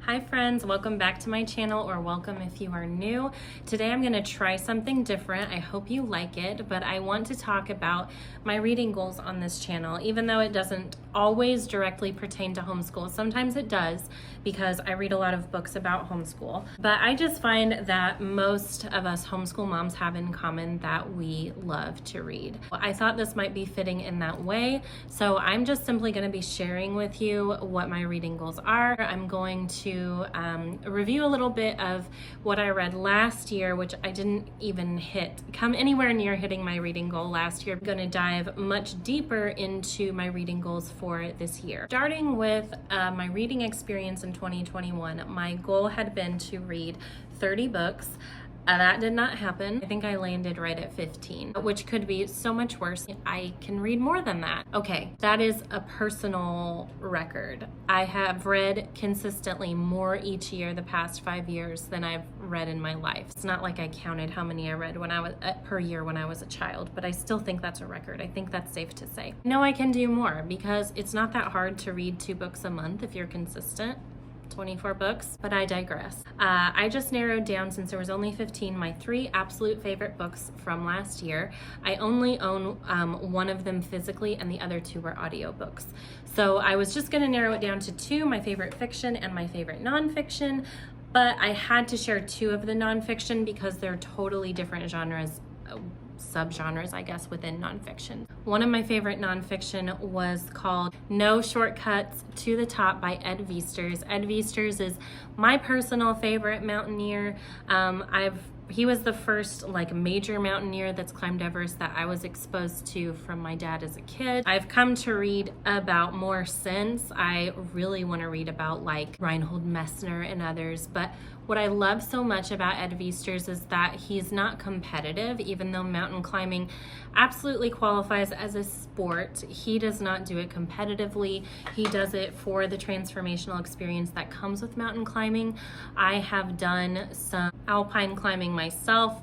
Hi friends, welcome back to my channel, or welcome if you are new. Today I'm going to try something different. I hope you like it, but I want to talk about my reading goals on this channel, even though it doesn't always directly pertain to homeschool. Sometimes it does because I read a lot of books about homeschool, but I just find that most of us homeschool moms have in common that we love to read. I thought this might be fitting in that way, so I'm just simply going to be sharing with you what my reading goals are. I'm going to review a little bit of what I read last year, which I didn't even come anywhere near hitting my reading goal last year. I'm going to dive much deeper into my reading goals for this year. Starting with my reading experience in 2021, my goal had been to read 30 books. That did not happen. I think I landed right at 15, which could be so much worse. I can read more than that. Okay, that is a personal record. I have read consistently more each year the past 5 years than I've read in my life. It's not like I counted how many I read per year when I was a child, but I still think that's a record. I think that's safe to say. I know I can do more because it's not that hard to read 2 books a month if you're consistent. 24 books, but I digress. I just narrowed down, since there was only 15, my 3 absolute favorite books from last year. I only own one of them physically, and the other 2 were audiobooks. So I was just gonna narrow it down to 2, my favorite fiction and my favorite nonfiction, but I had to share 2 of the nonfiction because they're totally different genres, subgenres, I guess, within nonfiction. One of my favorite nonfiction was called No Shortcuts to the Top by Ed Viesturs. Ed Viesturs is my personal favorite mountaineer. He was the first major mountaineer that's climbed Everest that I was exposed to from my dad as a kid. I've come to read about more since. I really want to read about Reinhold Messner and others, but what I love so much about Ed Viesturs is that he's not competitive. Even though mountain climbing absolutely qualifies as a sport, he does not do it competitively. He does it for the transformational experience that comes with mountain climbing. I have done some alpine climbing myself,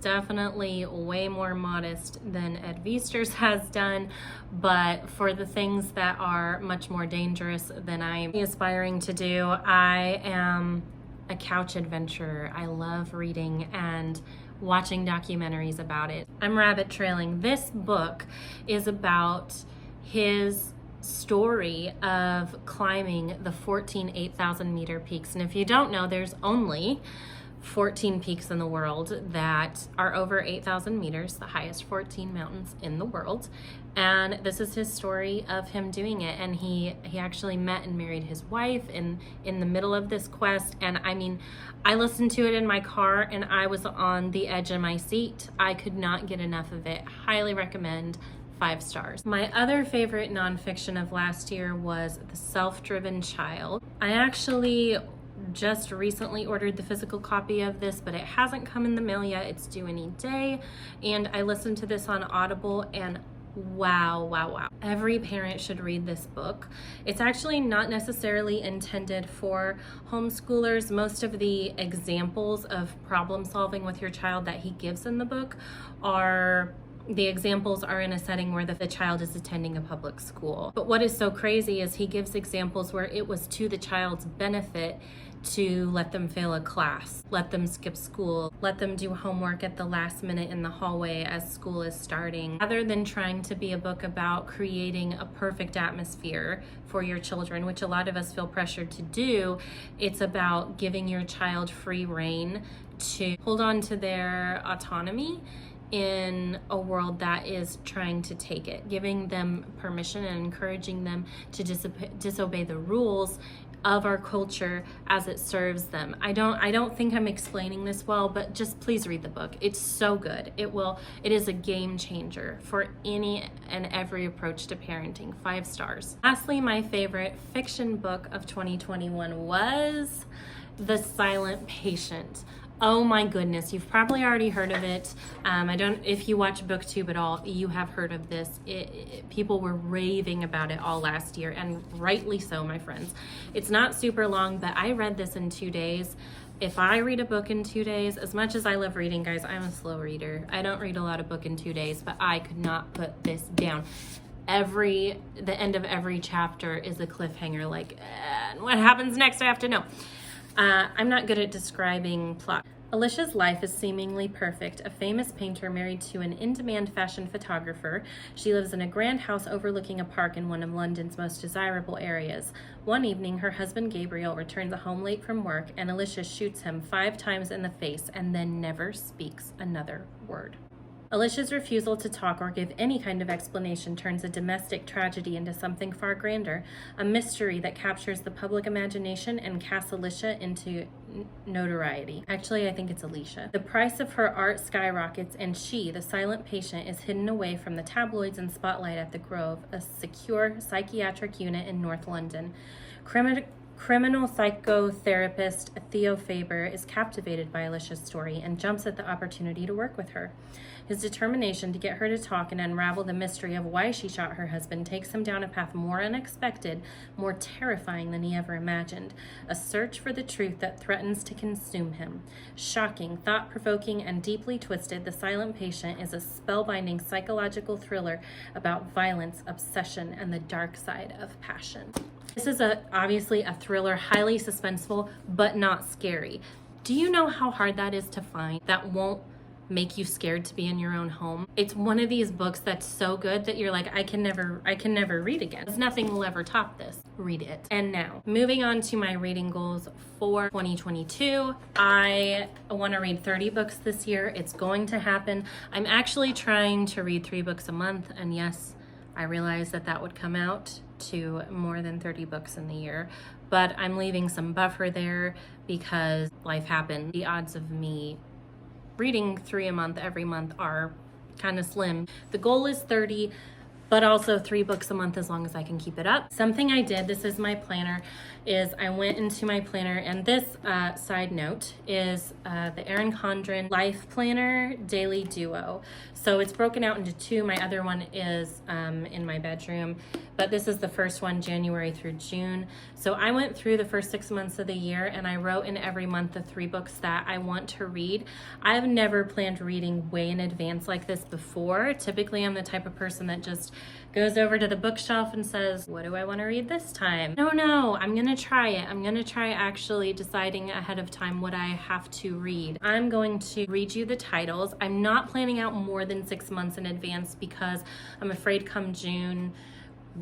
definitely way more modest than Ed Viesturs has done, but for the things that are much more dangerous than I'm aspiring to do, I am a couch adventurer. I love reading and watching documentaries about it. I'm rabbit trailing. This book is about his story of climbing the 14 8,000 meter peaks. And if you don't know, there's only 14 peaks in the world that are over 8,000 meters, the highest 14 mountains in the world. And this is his story of him doing it. And he actually met and married his wife in the middle of this quest. And I mean, I listened to it in my car and I was on the edge of my seat. I could not get enough of it. Highly recommend. 5 stars. My other favorite nonfiction of last year was The Self-Driven Child. I actually just recently ordered the physical copy of this, but it hasn't come in the mail yet. It's due any day. And I listened to this on Audible, and wow. Every parent should read this book. It's actually not necessarily intended for homeschoolers. Most of the examples of problem solving with your child that he gives in the book are in a setting where the child is attending a public school. But what is so crazy is he gives examples where it was to the child's benefit to let them fail a class, let them skip school, let them do homework at the last minute in the hallway as school is starting. Rather than trying to be a book about creating a perfect atmosphere for your children, which a lot of us feel pressured to do, it's about giving your child free rein to hold on to their autonomy in a world that is trying to take it, giving them permission and encouraging them to disobey the rules of our culture as it serves them. I don't think I'm explaining this well, but just please read the book. It's so good. It is a game changer for any and every approach to parenting. 5 stars. Lastly, my favorite fiction book of 2021 was The Silent Patient. Oh my goodness, you've probably already heard of it. If you watch BookTube at all, you have heard of this. People were raving about it all last year, and rightly so, my friends. It's not super long, but I read this in 2 days. If I read a book in 2 days, as much as I love reading, guys, I'm a slow reader. I don't read a lot of book in 2 days, but I could not put this down. The end of every chapter is a cliffhanger, what happens next? I have to know. I'm not good at describing plot. Alicia's life is seemingly perfect. A famous painter married to an in-demand fashion photographer. She lives in a grand house overlooking a park in one of London's most desirable areas. One evening, her husband Gabriel returns home late from work, and Alicia shoots him 5 times in the face and then never speaks another word. Alicia's refusal to talk or give any kind of explanation turns a domestic tragedy into something far grander, a mystery that captures the public imagination and casts Alicia into notoriety. Actually, I think it's Alicia. The price of her art skyrockets, and she, the silent patient, is hidden away from the tabloids and spotlight at the Grove, a secure psychiatric unit in North London. Criminal psychotherapist Theo Faber is captivated by Alicia's story and jumps at the opportunity to work with her. His determination to get her to talk and unravel the mystery of why she shot her husband takes him down a path more unexpected, more terrifying than he ever imagined, a search for the truth that threatens to consume him. Shocking, thought-provoking, and deeply twisted, The Silent Patient is a spellbinding psychological thriller about violence, obsession, and the dark side of passion. This is obviously a thriller, highly suspenseful, but not scary. Do you know how hard that is to find that won't make you scared to be in your own home? It's one of these books that's so good that you're like, I can never read again. Nothing will ever top this. Read it. And now, moving on to my reading goals for 2022. I want to read 30 books this year. It's going to happen. I'm actually trying to read 3 books a month, and yes, I realize that would come out to more than 30 books in the year, but I'm leaving some buffer there because life happened. The odds of me reading 3 a month every month are kind of slim. The goal is 30, but also 3 books a month as long as I can keep it up. Something I did, this is my planner, is I went into my planner, and this side note is the Erin Condren Life Planner Daily Duo. So it's broken out into 2. My other one is in my bedroom, but this is the first one, January through June. So I went through the first 6 months of the year and I wrote in every month the 3 books that I want to read. I've never planned reading way in advance like this before. Typically, I'm the type of person that just goes over to the bookshelf and says, what do I want to read this time? No, I'm gonna try it. I'm gonna try actually deciding ahead of time what I have to read. I'm going to read you the titles. I'm not planning out more than 6 months in advance because I'm afraid come June,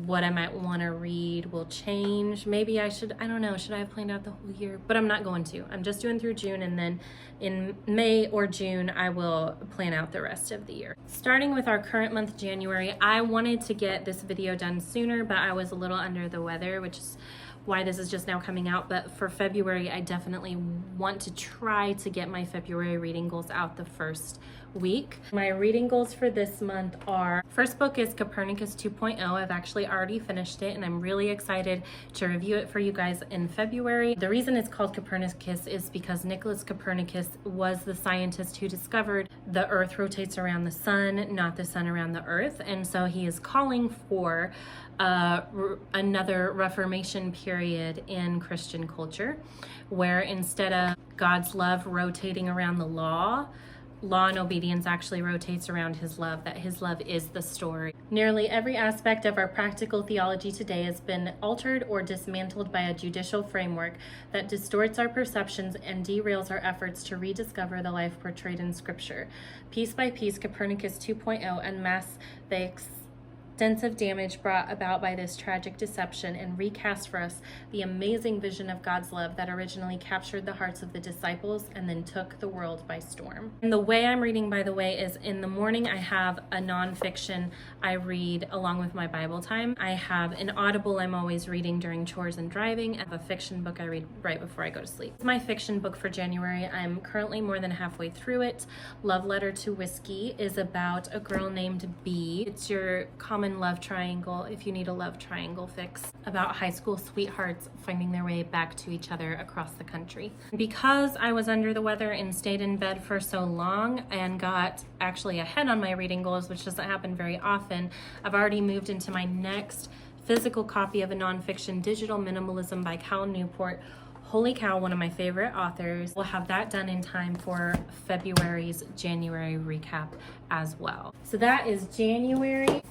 what I might want to read will change. Maybe I don't know, should I have planned out the whole year? But I'm not going to. I'm just doing through June, and then in May or June, I will plan out the rest of the year. Starting with our current month, January, I wanted to get this video done sooner, but I was a little under the weather, which is why this is just now coming out. But for February, I definitely want to try to get my February reading goals out the first week. My reading goals for this month are, first book is Copernicus 2.0. I've actually already finished it and I'm really excited to review it for you guys in February. The reason it's called Copernicus is because Nicholas Copernicus was the scientist who discovered the earth rotates around the sun, not the sun around the earth. And so he is calling for another Reformation period in Christian culture, where instead of God's love rotating around the law and obedience actually rotates around his love, that his love is the story. Nearly every aspect of our practical theology today has been altered or dismantled by a judicial framework that distorts our perceptions and derails our efforts to rediscover the life portrayed in Scripture. Piece by piece, Copernicus 2.0 unmasks the extensive damage brought about by this tragic deception and recast for us the amazing vision of God's love that originally captured the hearts of the disciples and then took the world by storm. And the way I'm reading, by the way, is in the morning I have a nonfiction I read along with my Bible time. I have an Audible I'm always reading during chores and driving. I have a fiction book I read right before I go to sleep. My fiction book for January, I'm currently more than halfway through it. Love Letter to Whiskey is about a girl named B. It's your common love triangle if you need a love triangle fix, about high school sweethearts finding their way back to each other across the country. Because I was under the weather and stayed in bed for so long and got actually ahead on my reading goals, which doesn't happen very often, I've already moved into my next physical copy of a nonfiction, Digital Minimalism by Cal Newport. Holy cow, one of my favorite authors. We'll have that done in time for February's January recap as well. So that is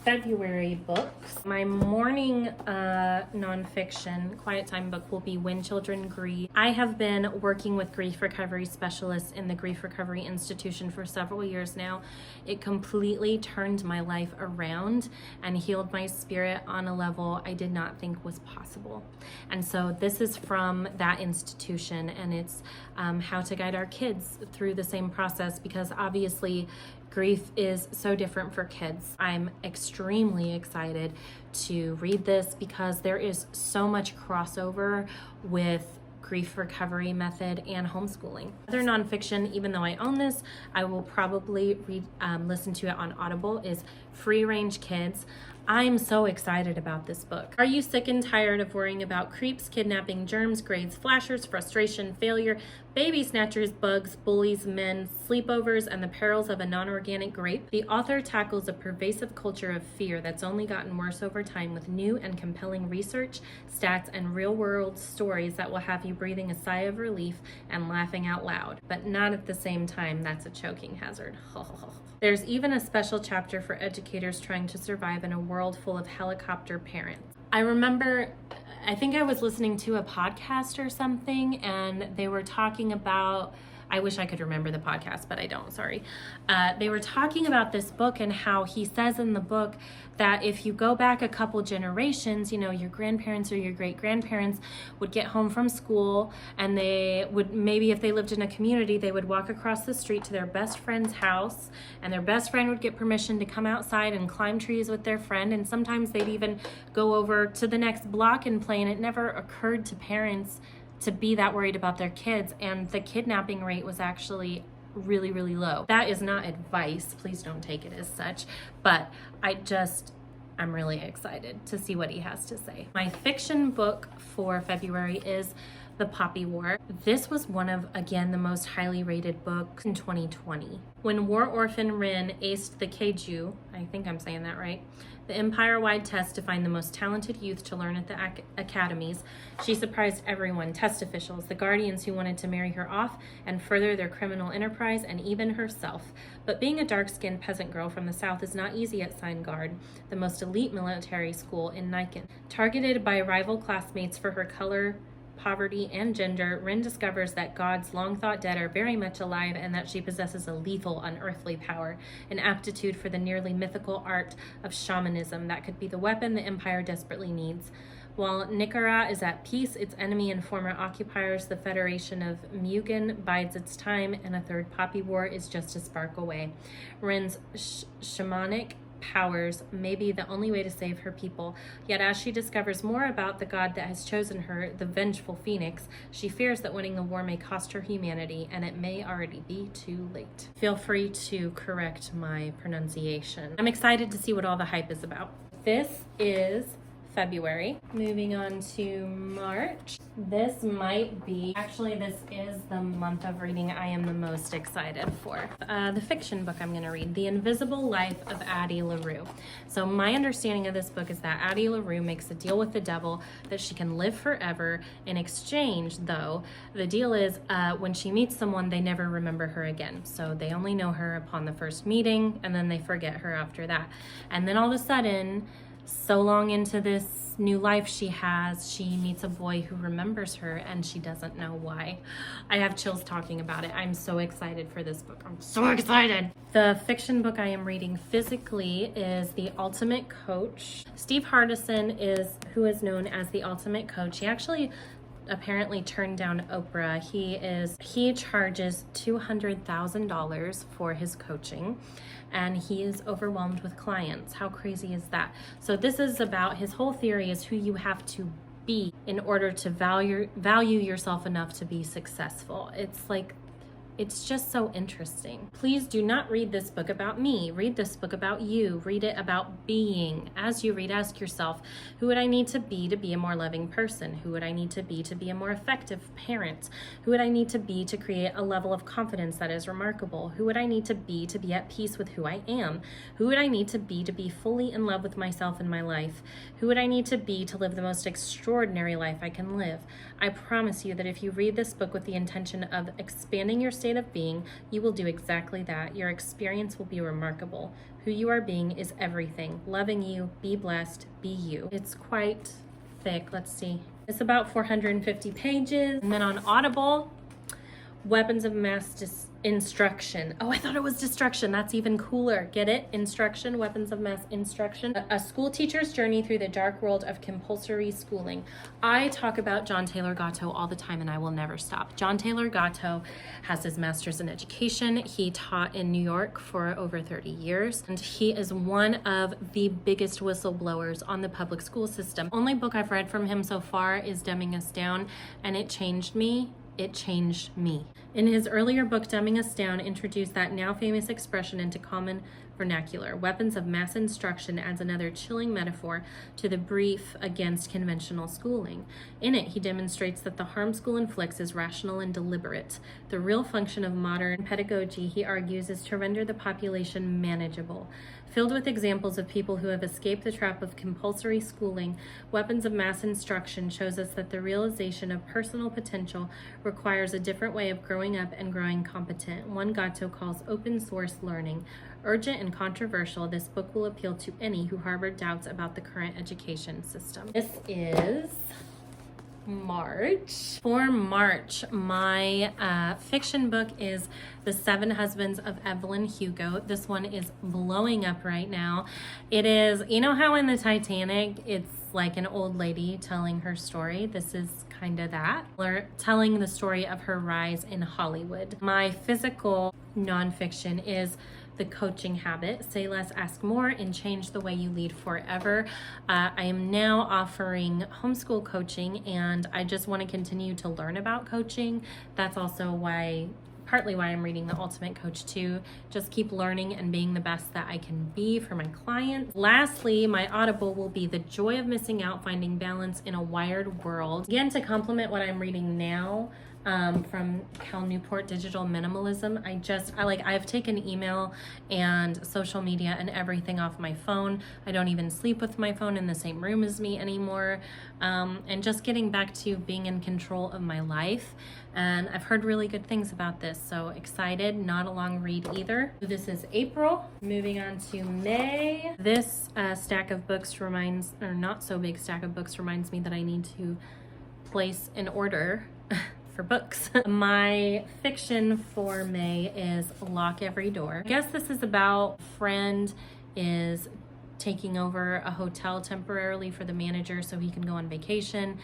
February books. My morning nonfiction quiet time book will be When Children Grieve. I have been working with grief recovery specialists in the Grief Recovery Institution for several years now. It completely turned my life around and healed my spirit on a level I did not think was possible. And so this is from that institution, and it's how to guide our kids through the same process, because obviously grief is so different for kids. I'm extremely excited to read this because there is so much crossover with grief recovery method and homeschooling. Other nonfiction, even though I own this, I will probably listen to it on Audible, is Free Range Kids. I'm so excited about this book. Are you sick and tired of worrying about creeps, kidnapping, germs, grades, flashers, frustration, failure, baby snatchers, bugs, bullies, men, sleepovers, and the perils of a non-organic grape? The author tackles a pervasive culture of fear that's only gotten worse over time with new and compelling research, stats, and real-world stories that will have you breathing a sigh of relief and laughing out loud, but not at the same time. That's a choking hazard. There's even a special chapter for educators trying to survive in a world full of helicopter parents. I remember, I think I was listening to a podcast or something, and they were talking about, I wish I could remember the podcast, but I don't, sorry. They were talking about this book and how he says in the book that if you go back a couple generations, you know, your grandparents or your great-grandparents would get home from school, and they would, maybe if they lived in a community, they would walk across the street to their best friend's house, and their best friend would get permission to come outside and climb trees with their friend, and sometimes they'd even go over to the next block and play, and it never occurred to parents to be that worried about their kids, and the kidnapping rate was actually really, really low. That is not advice, please don't take it as such, but I'm really excited to see what he has to say. My fiction book for February is The Poppy War. This was one of, again, the most highly rated books in 2020. When war orphan Rin aced the Keiju, I think I'm saying that right, the empire-wide test to find the most talented youth to learn at the academies, she surprised everyone, test officials, the guardians who wanted to marry her off and further their criminal enterprise, and even herself. But being a dark-skinned peasant girl from the south is not easy at Seingard, the most elite military school in Nikon. Targeted by rival classmates for her color, poverty, and gender, Rin discovers that gods long thought dead are very much alive, and that she possesses a lethal, unearthly power, an aptitude for the nearly mythical art of shamanism that could be the weapon the Empire desperately needs. While Nicara is at peace, its enemy and former occupiers, the Federation of Mugen, bides its time, and a third Poppy War is just a spark away. Rin's shamanic powers may be the only way to save her people, yet as she discovers more about the god that has chosen her, the vengeful phoenix, she fears that winning the war may cost her humanity, and it may already be too late. Feel free to correct my pronunciation. I'm excited to see what all the hype is about. This is February. Moving on to March. This might be, actually this is the month of reading I am the most excited for. The fiction book I'm going to read, The Invisible Life of Addie LaRue. So my understanding of this book is that Addie LaRue makes a deal with the devil that she can live forever. In exchange, though, the deal is when she meets someone, they never remember her again. So they only know her upon the first meeting, and then they forget her after that. And then all of a sudden, so long into this new life she has, she meets a boy who remembers her, and she doesn't know why. I have chills talking about it. I'm so excited for this book. I'm so excited. The fiction book I am reading physically is The Ultimate Coach. Steve Hardison who is known as The Ultimate Coach. He actually apparently turned down Oprah. He charges $200,000 for his coaching, and he is overwhelmed with clients. How crazy is that? So this is about, his whole theory is who you have to be in order to value yourself enough to be successful. It's just so interesting. Please do not read this book about me. Read this book about you. Read it about being. As you read, ask yourself, who would I need to be a more loving person? Who would I need to be a more effective parent? Who would I need to be create a level of confidence that is remarkable? Who would I need to be at peace with who I am? Who would I need to be fully in love with myself and my life? Who would I need to be to live the most extraordinary life I can live? I promise you that if you read this book with the intention of expanding your state of being, you will do exactly that. Your experience will be remarkable. Who you are being is everything. Loving you, be blessed, be you. It's quite thick. Let's see. It's about 450 pages. And then on Audible, Weapons of Mass Instruction. Oh, I thought it was destruction. That's even cooler. Get it? Instruction, Weapons of Mass Instruction. A school teacher's journey through the dark world of compulsory schooling. I talk about John Taylor Gatto all the time and I will never stop. John Taylor Gatto has his master's in education. He taught in New York for over 30 years and he is one of the biggest whistleblowers on the public school system. Only book I've read from him so far is Dumbing Us Down, and it changed me. It changed me. In his earlier book, Dumbing Us Down introduced that now famous expression into common vernacular. Weapons of Mass Instruction adds another chilling metaphor to the brief against conventional schooling. In it, he demonstrates that the harm school inflicts is rational and deliberate. The real function of modern pedagogy, he argues, is to render the population manageable. Filled with examples of people who have escaped the trap of compulsory schooling, Weapons of Mass Instruction shows us that the realization of personal potential requires a different way of growing up and growing competent, one Gatto calls open source learning. Urgent and controversial, this book will appeal to any who harbor doubts about the current education system. This is March. For March, my fiction book is The 7 Husbands of Evelyn Hugo. This one is blowing up right now. It is, you know how in the Titanic, it's like an old lady telling her story? This is kind of that. Or telling the story of her rise in Hollywood. My physical nonfiction is The Coaching Habit, Say Less, Ask More, and Change the Way You Lead Forever. I am now offering homeschool coaching, and I just want to continue to learn about coaching. That's also partly why I'm reading The Ultimate Coach too. Just keep learning and being the best that I can be for my clients. Lastly, my Audible will be The Joy of Missing Out, Finding Balance in a Wired World. Again, to complement what I'm reading now, from Cal Newport, Digital Minimalism. I've taken email and social media and everything off my phone. I don't even sleep with my phone in the same room as me anymore. And just getting back to being in control of my life. And I've heard really good things about this, so excited. Not a long read either. This is April. Moving on to May. This stack of books not so big stack of books reminds me that I need to place an order for books. My fiction for May is Lock Every Door. I guess this is about a friend is taking over a hotel temporarily for the manager so he can go on vacation,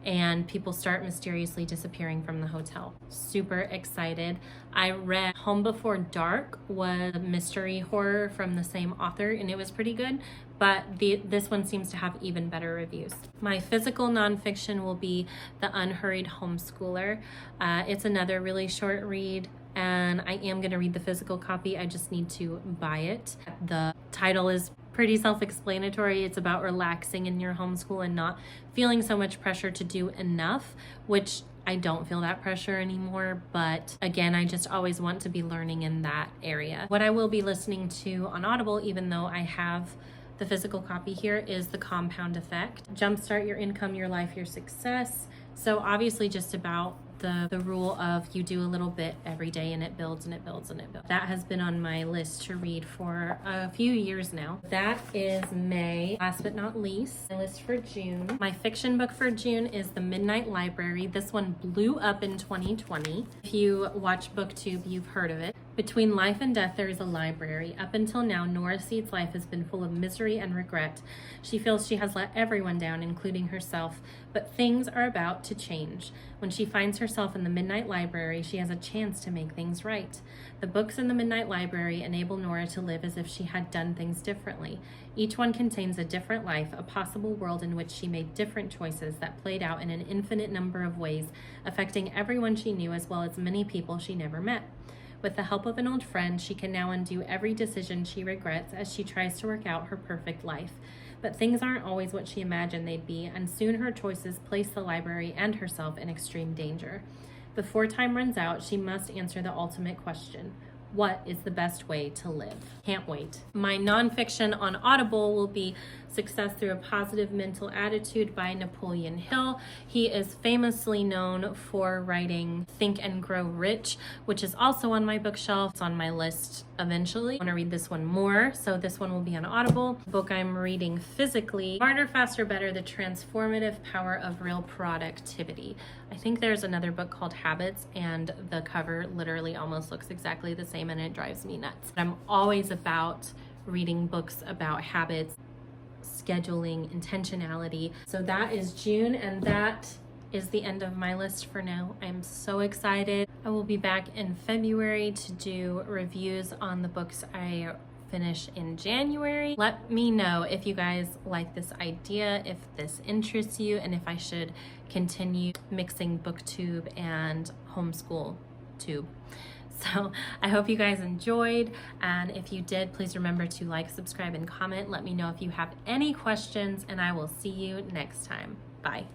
and people start mysteriously disappearing from the hotel. Super excited. I read Home Before Dark, was a mystery horror from the same author, and it was pretty good, but this one seems to have even better reviews. My physical nonfiction will be The Unhurried Homeschooler. It's another really short read, and I am going to read the physical copy. I just need to buy it. The title is pretty self-explanatory. It's about relaxing in your homeschool and not feeling so much pressure to do enough, which I don't feel that pressure anymore, but again, I just always want to be learning in that area. What I will be listening to on Audible, even though I have the physical copy here, is The Compound Effect. Jumpstart your income, your life, your success. So obviously just about the rule of you do a little bit every day and it builds and it builds and it builds. That has been on my list to read for a few years now. That is May. Last but not least, my list for June. My fiction book for June is The Midnight Library. This one blew up in 2020. If you watch BookTube, you've heard of it. Between life and death, there is a library. Up until now, Nora Seed's life has been full of misery and regret. She feels she has let everyone down, including herself, but things are about to change. When she finds herself in the Midnight Library, she has a chance to make things right. The books in the Midnight Library enable Nora to live as if she had done things differently. Each one contains a different life, a possible world in which she made different choices that played out in an infinite number of ways, affecting everyone she knew as well as many people she never met. With the help of an old friend, she can now undo every decision she regrets as she tries to work out her perfect life. But things aren't always what she imagined they'd be, and soon her choices place the library and herself in extreme danger. Before time runs out, she must answer the ultimate question: what is the best way to live? Can't wait. My nonfiction on Audible will be Success Through a Positive Mental Attitude by Napoleon Hill. He is famously known for writing Think and Grow Rich, which is also on my bookshelf. It's on my list eventually. I want to read this one more, so this one will be on Audible. The book I'm reading physically, Smarter, Faster, Better, The Transformative Power of Real Productivity. I think there's another book called Habits, and the cover literally almost looks exactly the same, and it drives me nuts. I'm always about reading books about habits, scheduling, intentionality. So that is June, and that is the end of my list for now. I'm so excited. I will be back in February to do reviews on the books I finish in January. Let me know if you guys like this idea, if this interests you, and if I should continue mixing booktube and homeschool tube. So I hope you guys enjoyed, and if you did, please remember to like, subscribe, and comment. Let me know if you have any questions, and I will see you next time. Bye.